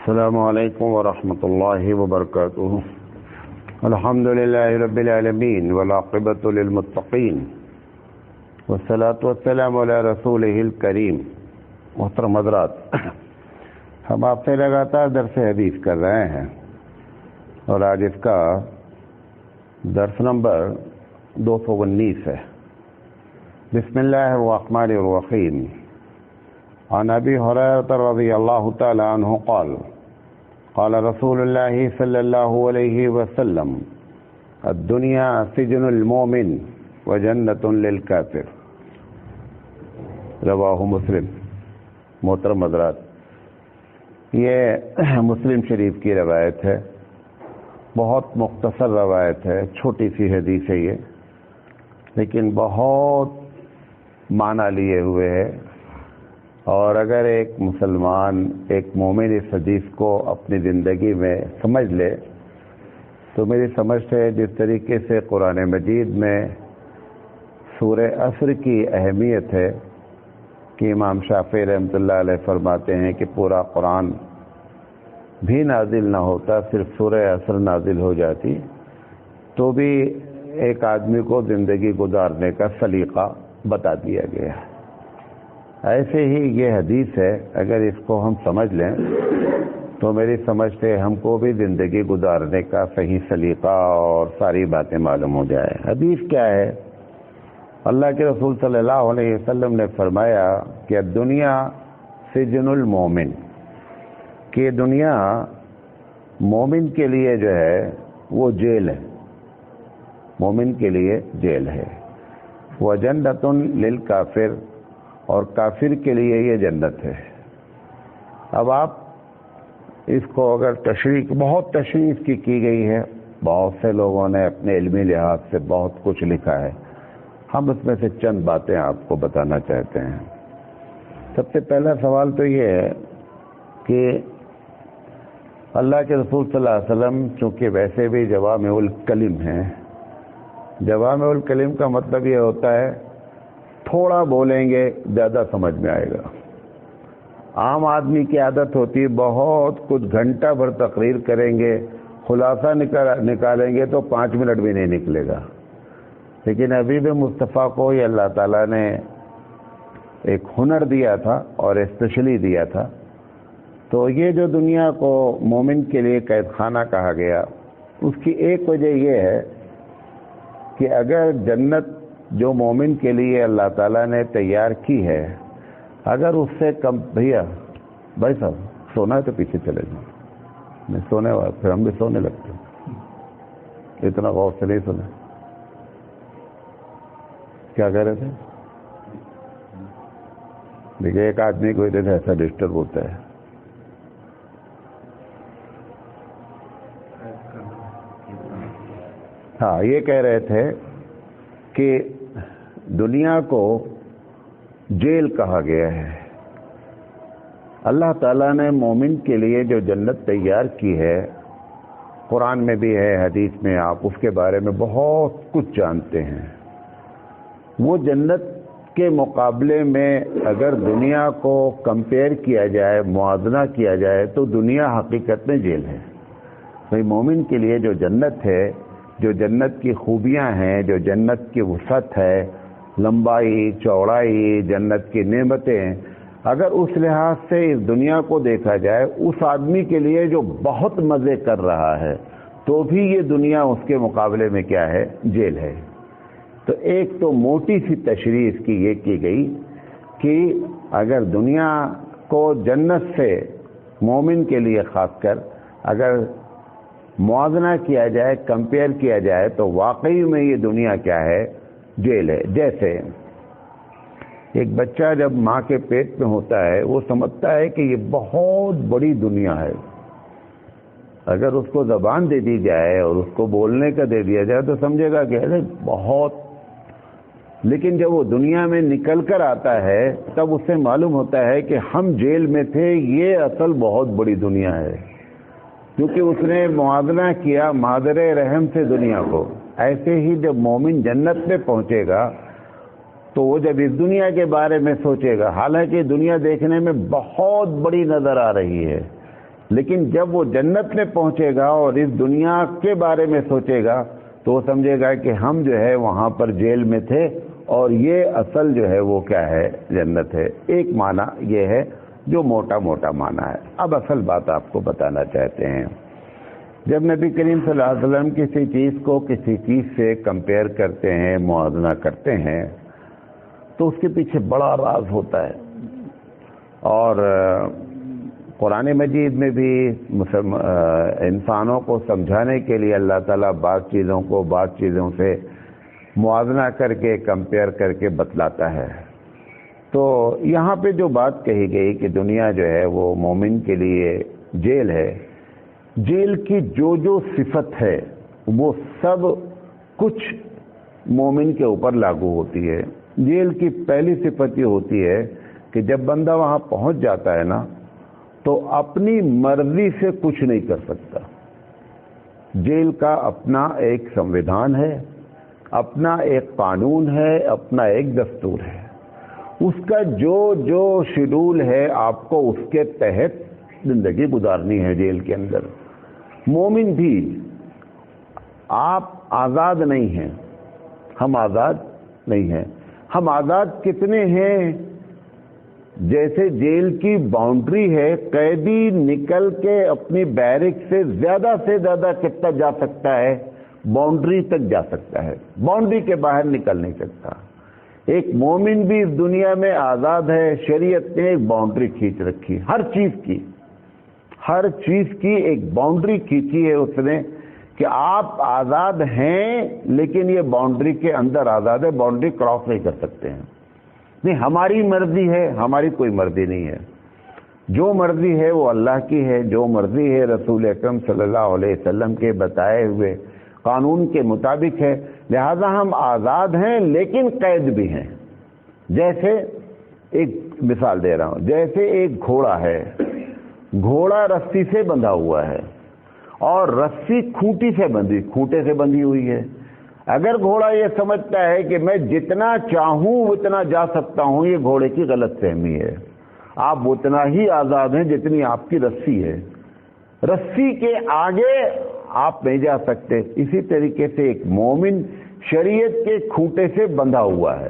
السلام علیکم ورحمۃ اللہ وبرکاتہ. الحمد للہ رب العالمین والعاقبۃ للمتقین والصلاۃ والسلام علی رسولہ الکریم. محترم حضرات، ہم آپ سے لگاتار درس حدیث کر رہے ہیں اور آج اس کا درس نمبر 219 ہے. بسم اللہ الرحمن الرحیم. عن ابی ہریرہ رضی اللہ تعالی عنہ قال قال رسول اللہ صلی اللہ علیہ وسلم الدنیا سجن المومن وجنۃ للکافر. رواہ مسلم. محترم حضرات، یہ مسلم شریف کی روایت ہے. بہت مختصر روایت ہے، چھوٹی سی حدیث ہے یہ، لیکن بہت معنی لیے ہوئے ہے. اور اگر ایک مسلمان، ایک مومن اس حدیث کو اپنی زندگی میں سمجھ لے تو میری سمجھ سے جس طریقے سے قرآن مجید میں سورہ عصر کی اہمیت ہے کہ امام شافعی رحمۃ اللہ علیہ فرماتے ہیں کہ پورا قرآن بھی نازل نہ ہوتا، صرف سورہ عصر نازل ہو جاتی تو بھی ایک آدمی کو زندگی گزارنے کا سلیقہ بتا دیا گیا ہے. ایسے ہی یہ حدیث ہے، اگر اس کو ہم سمجھ لیں تو میری سمجھ سے ہم کو بھی زندگی گزارنے کا صحیح سلیقہ اور ساری باتیں معلوم ہو جائے. حدیث کیا ہے؟ اللہ کے رسول صلی اللہ علیہ وسلم نے فرمایا کہ دنیا سجن المومن، کہ دنیا مومن کے لیے جو ہے وہ جیل ہے، مومن کے لیے جیل ہے. وجنۃ للکافر، اور کافر کے لیے یہ جنت ہے. اب آپ اس کو اگر بہت تشریح اس کی گئی ہے، بہت سے لوگوں نے اپنے علمی لحاظ سے بہت کچھ لکھا ہے. ہم اس میں سے چند باتیں آپ کو بتانا چاہتے ہیں. سب سے پہلا سوال تو یہ ہے کہ اللہ کے رسول صلی اللہ علیہ وسلم چونکہ ویسے بھی جوامع الکلم ہیں. جوامع الکلم کا مطلب یہ ہوتا ہے تھوڑا بولیں گے زیادہ سمجھ میں آئے گا. عام آدمی کی عادت ہوتی بہت کچھ گھنٹہ بھر تقریر کریں گے، خلاصہ نکالیں گے تو 5 منٹ بھی نہیں نکلے گا. لیکن حبیب مصطفیٰ کو یہ اللہ تعالیٰ نے ایک ہنر دیا تھا اور اسپیشلی دیا تھا. تو یہ جو دنیا کو مومن کے لیے قید خانہ کہا گیا، اس کی ایک وجہ یہ ہے کہ اگر جنت جو مومن کے لیے اللہ تعالیٰ نے تیار کی ہے، اگر اس سے کم بھائی صاحب سونا ہے تو پیچھے چلے جاؤ. میں سونے والا، پھر ہم بھی سونے لگتے ہیں. اتنا غور سے نہیں سنا. کیا کہہ رہے تھے؟ دیکھیے ایک آدمی کو ادھر ایسا ڈسٹرب ہوتا ہے. ہاں، یہ کہہ رہے تھے کہ دنیا کو جیل کہا گیا ہے. اللہ تعالیٰ نے مومن کے لیے جو جنت تیار کی ہے، قرآن میں بھی ہے، حدیث میں آپ اس کے بارے میں بہت کچھ جانتے ہیں. وہ جنت کے مقابلے میں اگر دنیا کو کمپیئر کیا جائے، موازنہ کیا جائے تو دنیا حقیقت میں جیل ہے. بھئی مومن کے لیے جو جنت ہے، جو جنت کی خوبیاں ہیں، جو جنت کی وسعت ہے، لمبائی چوڑائی، جنت کی نعمتیں، اگر اس لحاظ سے اس دنیا کو دیکھا جائے، اس آدمی کے لیے جو بہت مزے کر رہا ہے تو بھی یہ دنیا اس کے مقابلے میں کیا ہے؟ جیل ہے. تو ایک تو موٹی سی تشریح اس کی یہ کی گئی کہ اگر دنیا کو جنت سے مومن کے لیے خاص کر اگر موازنہ کیا جائے، کمپیئر کیا جائے تو واقعی میں یہ دنیا کیا ہے؟ جیل ہے. جیسے ایک بچہ جب ماں کے پیٹ میں ہوتا ہے وہ سمجھتا ہے کہ یہ بہت بڑی دنیا ہے. اگر اس کو زبان دے دی جائے اور اس کو بولنے کا دے دیا جائے تو سمجھے گا کہ ارے بہت. لیکن جب وہ دنیا میں نکل کر آتا ہے تب اس سے معلوم ہوتا ہے کہ ہم جیل میں تھے، یہ اصل بہت بڑی دنیا ہے، کیونکہ اس نے موازنہ کیا مادر رحم سے دنیا کو. ایسے ہی جب مومن جنت میں پہنچے گا تو وہ جب اس دنیا کے بارے میں سوچے گا، حالانکہ دنیا دیکھنے میں بہت بڑی نظر آ رہی ہے، لیکن جب وہ جنت میں پہنچے گا اور اس دنیا کے بارے میں سوچے گا تو وہ سمجھے گا کہ ہم جو ہے وہاں پر جیل میں تھے اور یہ اصل جو ہے وہ کیا ہے، جنت ہے۔ ایک معنی یہ ہے جو موٹا موٹا معنی ہے۔ اب اصل بات آپ کو بتانا چاہتے ہیں۔ جب نبی کریم صلی اللہ علیہ وسلم کسی چیز کو کسی چیز سے کمپیئر کرتے ہیں، موازنہ کرتے ہیں، تو اس کے پیچھے بڑا راز ہوتا ہے۔ اور قرآن مجید میں بھی انسانوں کو سمجھانے کے لیے اللہ تعالیٰ بعض چیزوں کو بعض چیزوں سے موازنہ کر کے، کمپیئر کر کے بتلاتا ہے۔ تو یہاں پہ جو بات کہی گئی کہ دنیا جو ہے وہ مومن کے لیے جیل ہے، جیل کی جو جو صفت ہے وہ سب کچھ مومن کے اوپر لاگو ہوتی ہے۔ جیل کی پہلی صفت یہ ہوتی ہے کہ جب بندہ وہاں پہنچ جاتا ہے نا تو اپنی مرضی سے کچھ نہیں کر سکتا۔ جیل کا اپنا ایک سنویدھان ہے، اپنا ایک قانون ہے، اپنا ایک دستور ہے۔ اس کا جو جو شیڈول ہے آپ کو اس کے تحت زندگی گزارنی ہے جیل کے اندر۔ مومن بھی آپ آزاد نہیں ہیں، ہم آزاد نہیں ہیں۔ ہم آزاد کتنے ہیں؟ جیسے جیل کی باؤنڈری ہے، قیدی نکل کے اپنی بیرک سے زیادہ کتنا جا سکتا ہے؟ باؤنڈری تک جا سکتا ہے، باؤنڈری کے باہر نکل نہیں سکتا۔ ایک مومن بھی اس دنیا میں آزاد ہے۔ شریعت نے ایک باؤنڈری کھینچ رکھی، ہر چیز کی ایک باؤنڈری کھینچی ہے اس نے کہ آپ آزاد ہیں لیکن یہ باؤنڈری کے اندر آزاد ہے، باؤنڈری کراس نہیں کر سکتے ہیں۔ نہیں، ہماری مرضی ہے، ہماری کوئی مرضی نہیں ہے۔ جو مرضی ہے وہ اللہ کی ہے، جو مرضی ہے رسول اکرم صلی اللہ علیہ وسلم کے بتائے ہوئے قانون کے مطابق ہے۔ لہذا ہم آزاد ہیں لیکن قید بھی ہیں۔ جیسے ایک مثال دے رہا ہوں، جیسے ایک گھوڑا ہے، گھوڑا رسی سے بندھا ہوا ہے اور رسی کھوٹے سے بندھی ہوئی ہے۔ اگر گھوڑا یہ سمجھتا ہے کہ میں جتنا چاہوں اتنا جا سکتا ہوں، یہ گھوڑے کی غلط فہمی ہے۔ آپ اتنا ہی آزاد ہیں جتنی آپ کی رسی ہے، رسی کے آگے آپ نہیں جا سکتے۔ اسی طریقے سے ایک مومن شریعت کے کھوٹے سے بندھا ہوا ہے۔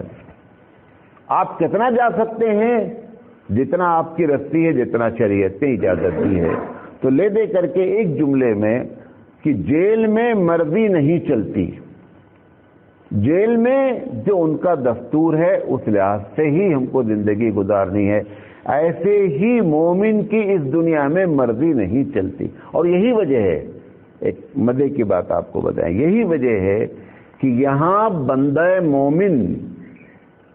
آپ کتنا جا سکتے ہیں؟ جتنا آپ کی رسی ہے، جتنا شریعت نے اجازت دی ہے۔ تو لے دے کر کے ایک جملے میں کہ جیل میں مرضی نہیں چلتی، جیل میں جو ان کا دستور ہے اس لحاظ سے ہی ہم کو زندگی گزارنی ہے۔ ایسے ہی مومن کی اس دنیا میں مرضی نہیں چلتی۔ اور یہی وجہ ہے، ایک مزے کی بات آپ کو بتائیں، یہی وجہ ہے کہ یہاں بندہ مومن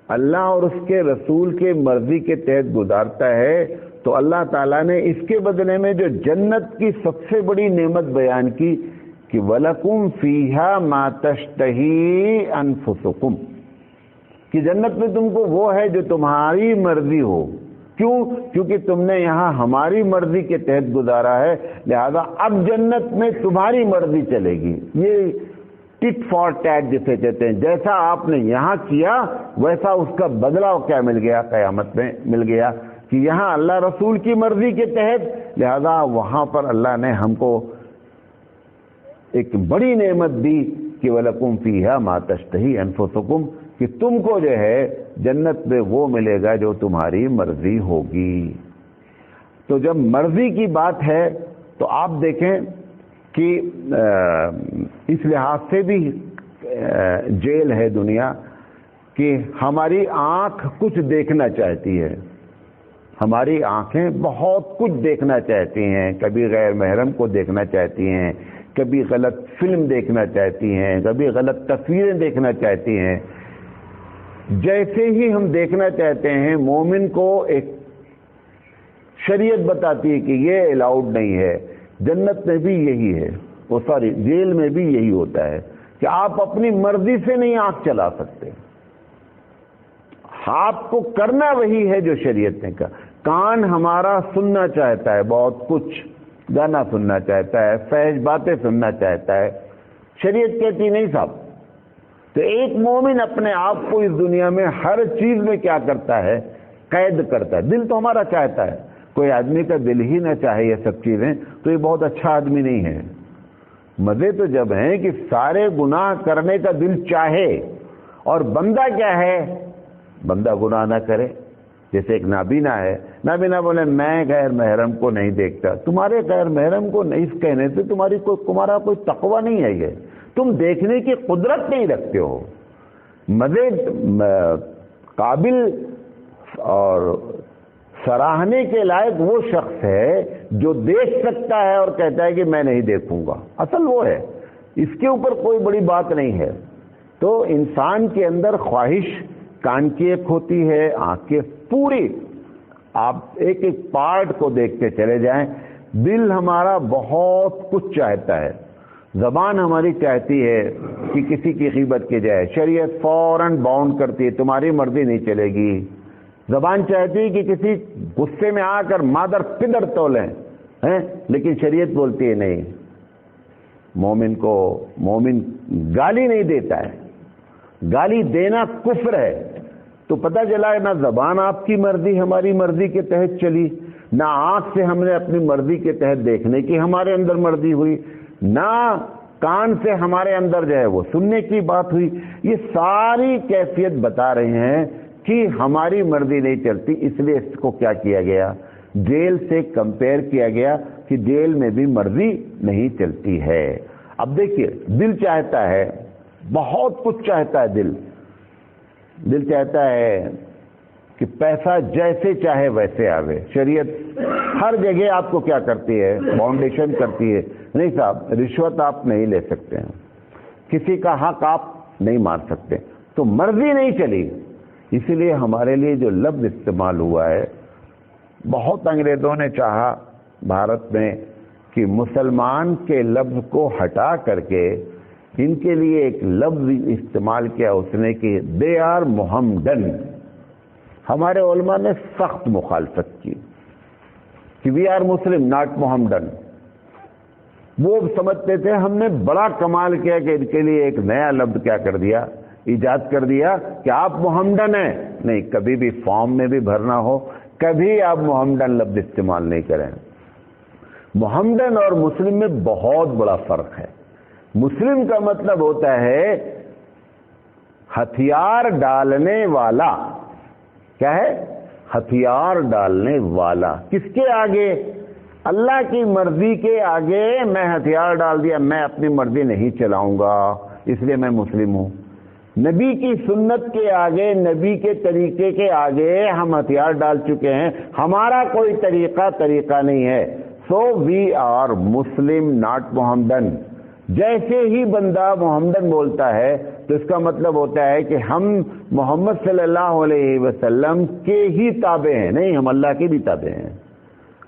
اللہ اور اس کے رسول کے مرضی کے تحت گزارتا ہے تو اللہ تعالیٰ نے اس کے بدلے میں جو جنت کی سب سے بڑی نعمت بیان کی کہ وَلَكُمْ فِيهَا مَا تَشْتَهِي أَنفُسُكُمْ، کہ جنت میں تم کو وہ ہے جو تمہاری مرضی ہو۔ کیوں؟ کیونکہ تم نے یہاں ہماری مرضی کے تحت گزارا ہے، لہذا اب جنت میں تمہاری مرضی چلے گی۔ یہ ٹٹ فار ٹیٹ جسے کہتے ہیں، جیسا آپ نے یہاں کیا ویسا اس کا بدلہ کیا مل گیا؟ قیامت میں مل گیا کہ یہاں اللہ رسول کی مرضی کے تحت، لہذا وہاں پر اللہ نے ہم کو ایک بڑی نعمت دی کہ وَلَكُمْ فِيهَا مَا تَشْتَهِي أَنفُسُكُمْ، کہ تم کو جو ہے جنت میں وہ ملے گا جو تمہاری مرضی ہوگی۔ تو جب مرضی کی بات ہے تو آپ دیکھیں کہ اس لحاظ سے بھی جیل ہے دنیا کہ ہماری آنکھ کچھ دیکھنا چاہتی ہے، ہماری آنکھیں بہت کچھ دیکھنا چاہتی ہیں، کبھی غیر محرم کو دیکھنا چاہتی ہیں، کبھی غلط فلم دیکھنا چاہتی ہیں، کبھی غلط تصویریں دیکھنا چاہتی ہیں۔ جیسے ہی ہم دیکھنا چاہتے ہیں، مومن کو ایک شریعت بتاتی ہے کہ یہ الاؤڈ نہیں ہے۔ جنت میں بھی یہی ہے، جیل میں بھی یہی ہوتا ہے کہ آپ اپنی مرضی سے نہیں آنکھ چلا سکتے، آپ کو کرنا وہی ہے جو شریعت نے کہا۔ کان ہمارا سننا چاہتا ہے بہت کچھ، گانا سننا چاہتا ہے، فحش باتیں سننا چاہتا ہے، شریعت کہتی نہیں صاحب۔ تو ایک مومن اپنے آپ کو اس دنیا میں ہر چیز میں کیا کرتا ہے؟ قید کرتا ہے۔ دل تو ہمارا چاہتا ہے، کوئی آدمی کا دل ہی نہ چاہے یہ سب چیزیں تو یہ بہت اچھا آدمی نہیں ہے. مزے تو جب ہیں کہ سارے گناہ کرنے کا دل چاہے اور بندہ کیا ہے, بندہ گناہ نہ کرے. جیسے ایک نابینا ہے, نابینا بولے میں غیر محرم کو نہیں دیکھتا. تمہارے غیر محرم کو نہیں کہنے سے تمہارا کوئی تقوی نہیں ہے, یہ تم دیکھنے کی قدرت نہیں رکھتے ہو. مزے قابل اور سراہنے کے لائق وہ شخص ہے جو دیکھ سکتا ہے اور کہتا ہے کہ میں نہیں دیکھوں گا. اصل وہ ہے, اس کے اوپر کوئی بڑی بات نہیں ہے. تو انسان کے اندر خواہش کان کی ایک ہوتی ہے, آنکھ کی پوری, آپ ایک ایک پارٹ کو دیکھتے چلے جائیں. دل ہمارا بہت کچھ چاہتا ہے. زبان ہماری چاہتی ہے کہ کسی کی غیبت کی جائے, شریعت فوراً باؤنڈ کرتی ہے, تمہاری مرضی نہیں چلے گی. زبان چاہتی ہے کہ کسی غصے میں آ کر مادر پدر تولیں, لیکن شریعت بولتی ہے نہیں. مومن گالی نہیں دیتا ہے, گالی دینا کفر ہے. تو پتہ چلا نہ زبان آپ کی مرضی ہماری مرضی کے تحت چلی, نہ آنکھ سے ہم نے اپنی مرضی کے تحت دیکھنے کی ہمارے اندر مرضی ہوئی, نہ کان سے ہمارے اندر جو ہے وہ سننے کی بات ہوئی. یہ ساری کیفیت بتا رہے ہیں کہ ہماری مرضی نہیں چلتی. اس لیے اس کو کیا کیا گیا, جیل سے کمپیئر کیا گیا کہ جیل میں بھی مرضی نہیں چلتی ہے. اب دیکھیے, دل چاہتا ہے, بہت کچھ چاہتا ہے. دل چاہتا ہے کہ پیسہ جیسے چاہے ویسے آوے. شریعت ہر جگہ آپ کو کیا کرتی ہے, باؤنڈیشن کرتی ہے, نہیں صاحب رشوت آپ نہیں لے سکتے ہیں, کسی کا حق آپ نہیں مار سکتے. تو مرضی نہیں چلی. اسی لیے ہمارے لیے جو لفظ استعمال ہوا ہے, بہت انگریزوں نے چاہا بھارت میں کہ مسلمان کے لفظ کو ہٹا کر کے ان کے لیے ایک لفظ استعمال کیا اس نے کہ دے آر محمدن. ہمارے علماء نے سخت مخالفت کی کہ وی آر مسلم ناٹ محمدن. وہ سمجھتے تھے ہم نے بڑا کمال کیا کہ ان کے لیے ایک نیا لفظ کیا کر دیا, ایجاد کر دیا کہ آپ محمدن ہیں. نہیں, کبھی بھی فارم میں بھی بھرنا ہو کبھی آپ محمدن لفظ استعمال نہیں کریں. محمدن اور مسلم میں بہت بڑا فرق ہے. مسلم کا مطلب ہوتا ہے ہتھیار ڈالنے والا. کیا ہے, ہتھیار ڈالنے والا. کس کے آگے, اللہ کی مرضی کے آگے میں ہتھیار ڈال دیا, میں اپنی مرضی نہیں چلاؤں گا اس لیے میں مسلم ہوں. نبی کی سنت کے آگے, نبی کے طریقے کے آگے ہم ہتھیار ڈال چکے ہیں, ہمارا کوئی طریقہ نہیں ہے. سو وی آر مسلم ناٹ محمدن. جیسے ہی بندہ محمدن بولتا ہے تو اس کا مطلب ہوتا ہے کہ ہم محمد صلی اللہ علیہ وسلم کے ہی تابع ہیں. نہیں, ہم اللہ کے بھی تابع ہیں.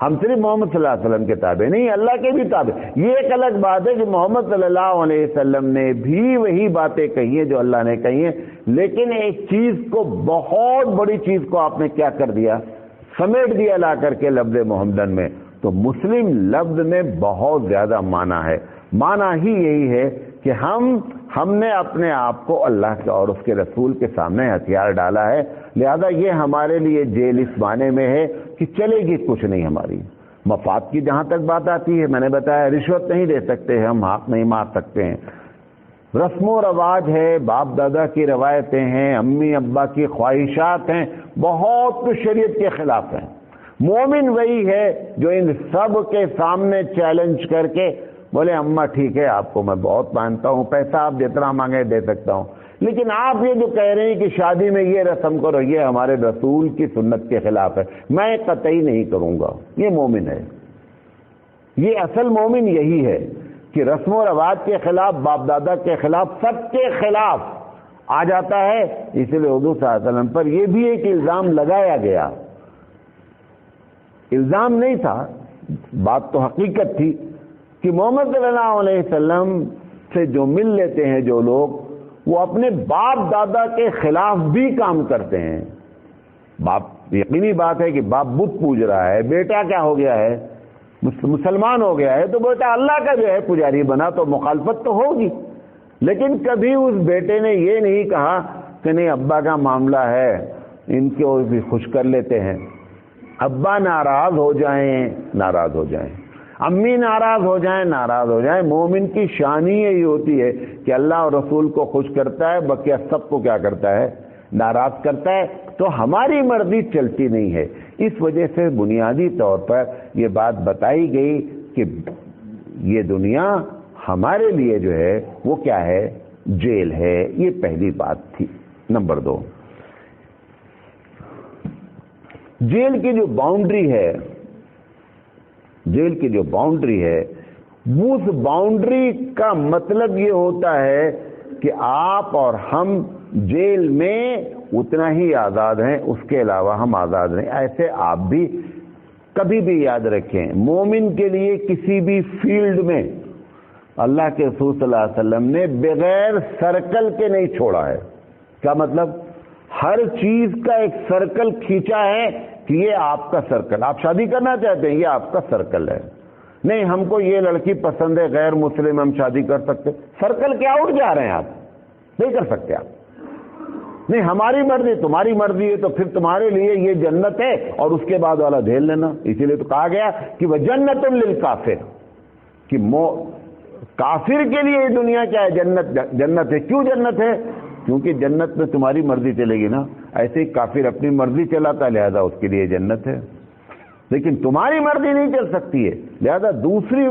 ہم صرف محمد صلی اللہ علیہ وسلم کے تابع نہیں, اللہ کے بھی تابع. یہ ایک الگ بات ہے کہ محمد صلی اللہ علیہ وسلم نے بھی وہی باتیں کہی ہیں جو اللہ نے کہی ہیں, لیکن ایک چیز کو, بہت بڑی چیز کو آپ نے کیا کر دیا, سمیٹ دیا لا کر کے لفظ محمدن میں. تو مسلم لفظ میں بہت زیادہ معنی ہے. معنی ہی یہی ہے کہ ہم نے اپنے آپ کو اللہ کے اور اس کے رسول کے سامنے ہتھیار ڈالا ہے, لہذا یہ ہمارے لیے جیل اس معنی میں ہے کہ چلے گی کچھ نہیں ہماری. مفاد کی جہاں تک بات آتی ہے, میں نے بتایا رشوت نہیں دے سکتے, ہم ہاتھ نہیں مار سکتے ہیں. رسم و رواج ہے, باپ دادا کی روایتیں ہیں, امی ابا کی خواہشات ہیں, بہت کچھ شریعت کے خلاف ہیں. مومن وہی ہے جو ان سب کے سامنے چیلنج کر کے بولے اماں ٹھیک ہے آپ کو میں بہت مانتا ہوں, پیسہ آپ جتنا مانگے دے سکتا ہوں, لیکن آپ یہ جو کہہ رہے ہیں کہ شادی میں یہ رسم کرو, یہ ہمارے رسول کی سنت کے خلاف ہے, میں قطعی نہیں کروں گا. یہ مومن ہے. یہ اصل مومن یہی ہے کہ رسم و رواج کے خلاف, باپ دادا کے خلاف, سب کے خلاف آ جاتا ہے. اس لیے حضور صلی اللہ علیہ وسلم پر یہ بھی ایک الزام لگایا گیا. الزام نہیں تھا, بات تو حقیقت تھی کہ محمد صلی اللہ علیہ وسلم سے جو مل لیتے ہیں جو لوگ, وہ اپنے باپ دادا کے خلاف بھی کام کرتے ہیں. باپ, یقینی بات ہے کہ باپ بت پوج رہا ہے, بیٹا کیا ہو گیا ہے, مسلمان ہو گیا ہے, تو بیٹا اللہ کا جو ہے پجاری بنا, تو مخالفت تو ہوگی. لیکن کبھی اس بیٹے نے یہ نہیں کہا کہ نہیں ابا کا معاملہ ہے ان کو بھی خوش کر لیتے ہیں. ابا ناراض ہو جائیں ناراض ہو جائیں، امی ناراض ہو جائیں ناراض ہو جائیں، مومن کی شان ہی یہی ہوتی ہے کہ اللہ اور رسول کو خوش کرتا ہے، بقیہ سب کو کیا کرتا ہے؟ ناراض کرتا ہے۔ تو ہماری مرضی چلتی نہیں ہے، اس وجہ سے بنیادی طور پر یہ بات بتائی گئی کہ یہ دنیا ہمارے لیے جو ہے وہ کیا ہے؟ جیل ہے۔ یہ پہلی بات تھی۔ نمبر 2، جیل کی جو باؤنڈری ہے، جیل کی جو باؤنڈری ہے، اس باؤنڈری کا مطلب یہ ہوتا ہے کہ آپ اور ہم جیل میں اتنا ہی آزاد ہیں، اس کے علاوہ ہم آزاد نہیں۔ ایسے آپ بھی کبھی بھی یاد رکھیں، مومن کے لیے کسی بھی فیلڈ میں اللہ کے رسول صلی اللہ علیہ وسلم نے بغیر سرکل کے نہیں چھوڑا ہے۔ کیا مطلب؟ ہر چیز کا ایک سرکل کھینچا ہے کہ یہ آپ کا سرکل، آپ شادی کرنا چاہتے ہیں، یہ آپ کا سرکل ہے۔ نہیں ہم کو یہ لڑکی پسند ہے، غیر مسلم، ہم شادی کر سکتے، سرکل کے آؤٹ جا رہے ہیں، آپ نہیں کر سکتے۔ آپ نہیں، ہماری مرضی تمہاری مرضی ہے، تو پھر تمہارے لیے یہ جنت ہے اور اس کے بعد والا جھیل لینا۔ اسی لیے تو کہا گیا کہ وہ جنت للکافر، کہ کافر کے لیے یہ دنیا کیا ہے؟ جنت ہے۔ کیوں جنت ہے؟ کیونکہ جنت میں تمہاری مرضی چلے گی نا، ایسے ہی کافر اپنی مرضی چلاتا ہے، لہذا اس کے لیے جنت ہے، لیکن تمہاری مرضی نہیں چل سکتی ہے۔ لہذا دوسری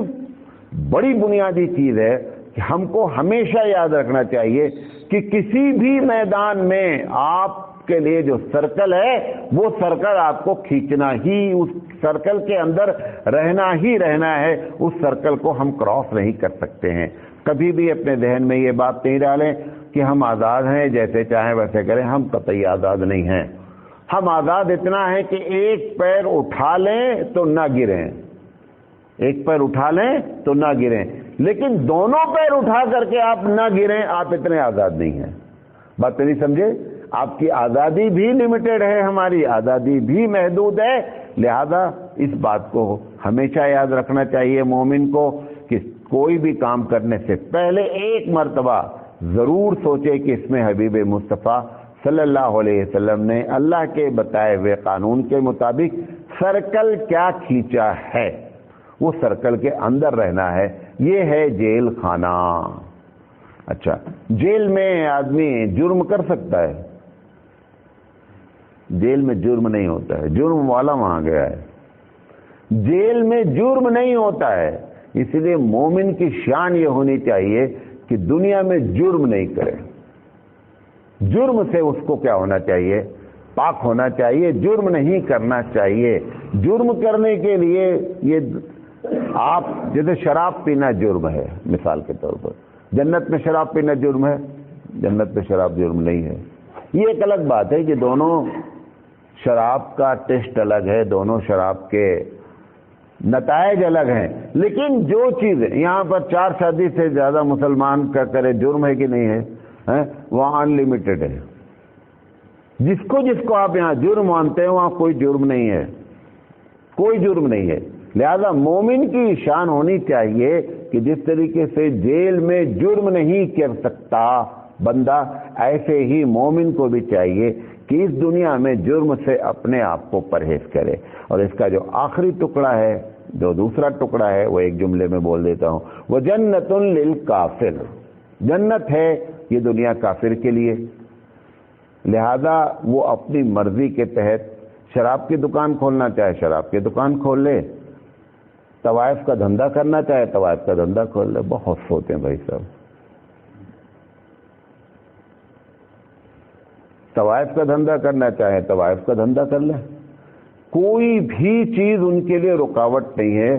بڑی بنیادی چیز ہے کہ ہم کو ہمیشہ یاد رکھنا چاہیے کہ کسی بھی میدان میں آپ کے لیے جو سرکل ہے وہ سرکل آپ کو کھینچنا ہی، اس سرکل کے اندر رہنا ہی رہنا ہے، اس سرکل کو ہم کراس نہیں کر سکتے ہیں۔ کبھی بھی اپنے ذہن میں یہ بات نہیں ڈالیں کہ ہم آزاد ہیں، جیسے چاہیں ویسے کریں، ہم قطعی آزاد نہیں ہیں۔ ہم آزاد اتنا ہے کہ ایک پیر اٹھا لیں تو نہ گریں، ایک پیر اٹھا لیں تو نہ گریں، لیکن دونوں پیر اٹھا کر کے آپ نہ گریں، آپ اتنے آزاد نہیں ہیں۔ بات نہیں سمجھے؟ آپ کی آزادی بھی لمیٹڈ ہے، ہماری آزادی بھی محدود ہے، لہذا اس بات کو ہمیشہ یاد رکھنا چاہیے مومن کو کہ کوئی بھی کام کرنے سے پہلے ایک مرتبہ ضرور سوچے کہ اس میں حبیب مصطفیٰ صلی اللہ علیہ وسلم نے اللہ کے بتائے ہوئے قانون کے مطابق سرکل کیا کھینچا ہے، وہ سرکل کے اندر رہنا ہے۔ یہ ہے جیل خانہ۔ اچھا، جیل میں آدمی جرم کر سکتا ہے؟ جیل میں جرم نہیں ہوتا ہے، جرم والا وہاں گیا ہے۔ جیل میں جرم نہیں ہوتا ہے، اس لیے مومن کی شان یہ ہونی چاہیے کہ دنیا میں جرم نہیں کرے۔ جرم سے اس کو کیا ہونا چاہیے؟ پاک ہونا چاہیے، جرم نہیں کرنا چاہیے۔ جرم کرنے کے لیے یہ آپ جیسے شراب پینا جرم ہے مثال کے طور پر، جنت میں شراب پینا جرم ہے؟ جنت میں شراب جرم نہیں ہے۔ یہ ایک الگ بات ہے کہ دونوں شراب کا ٹیسٹ الگ ہے، دونوں شراب کے نتائج الگ ہیں، لیکن جو چیز یہاں پر 4 شادی سے زیادہ مسلمان کا کرے جرم ہے کہ نہیں ہے؟ وہاں ان لمیٹڈ ہے۔ جس کو آپ یہاں جرم مانتے ہیں وہاں کوئی جرم نہیں ہے، کوئی جرم نہیں ہے۔ لہذا مومن کی شان ہونی چاہیے کہ جس طریقے سے جیل میں جرم نہیں کر سکتا بندہ، ایسے ہی مومن کو بھی چاہیے کہ اس دنیا میں جرم سے اپنے آپ کو پرہیز کرے۔ اور اس کا جو آخری ٹکڑا ہے، جو دوسرا ٹکڑا ہے، وہ ایک جملے میں بول دیتا ہوں، وہ جنت للکافر، جنت ہے یہ دنیا کافر کے لیے۔ لہذا وہ اپنی مرضی کے تحت شراب کی دکان کھولنا چاہے شراب کی دکان کھول لے، طوائف کا دھندا کرنا چاہے طوائف کا دھندا کھول لے۔ بہت سوتے ہیں بھائی صاحب، طوائف کا دھندا کرنا چاہے طوائف کا دھندا کر لے، کوئی بھی چیز ان کے لیے رکاوٹ نہیں ہے۔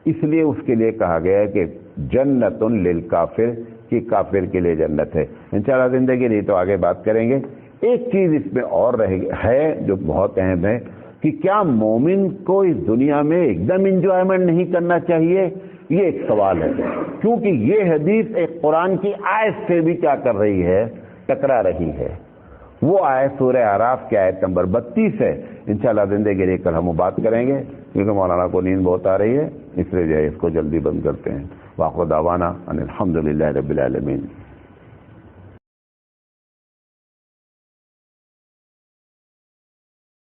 اس لیے اس کے لیے کہا گیا ہے کہ جنت للکافر، کہ کافر کے لیے جنت ہے۔ انشاءاللہ زندگی رہی تو آگے بات کریں گے۔ ایک چیز اس میں اور ہے جو بہت اہم ہے کہ کیا مومن کو اس دنیا میں ایک دم انجوائمنٹ نہیں کرنا چاہیے؟ یہ ایک سوال ہے، کیونکہ یہ حدیث ایک قرآن کی آیت سے بھی کیا کر رہی ہے؟ ٹکرا رہی ہے۔ وہ آیت سورہ اعراف کی آیت نمبر 32 ہے۔ انشاءاللہ زندگی رہی کل ہم بات کریں گے، کیونکہ مولانا کو نیند بہت آ رہی ہے، اس لیے جو ہے اس کو جلدی بند کرتے ہیں۔ وآخر دعوانا ان الحمدللہ رب العالمین۔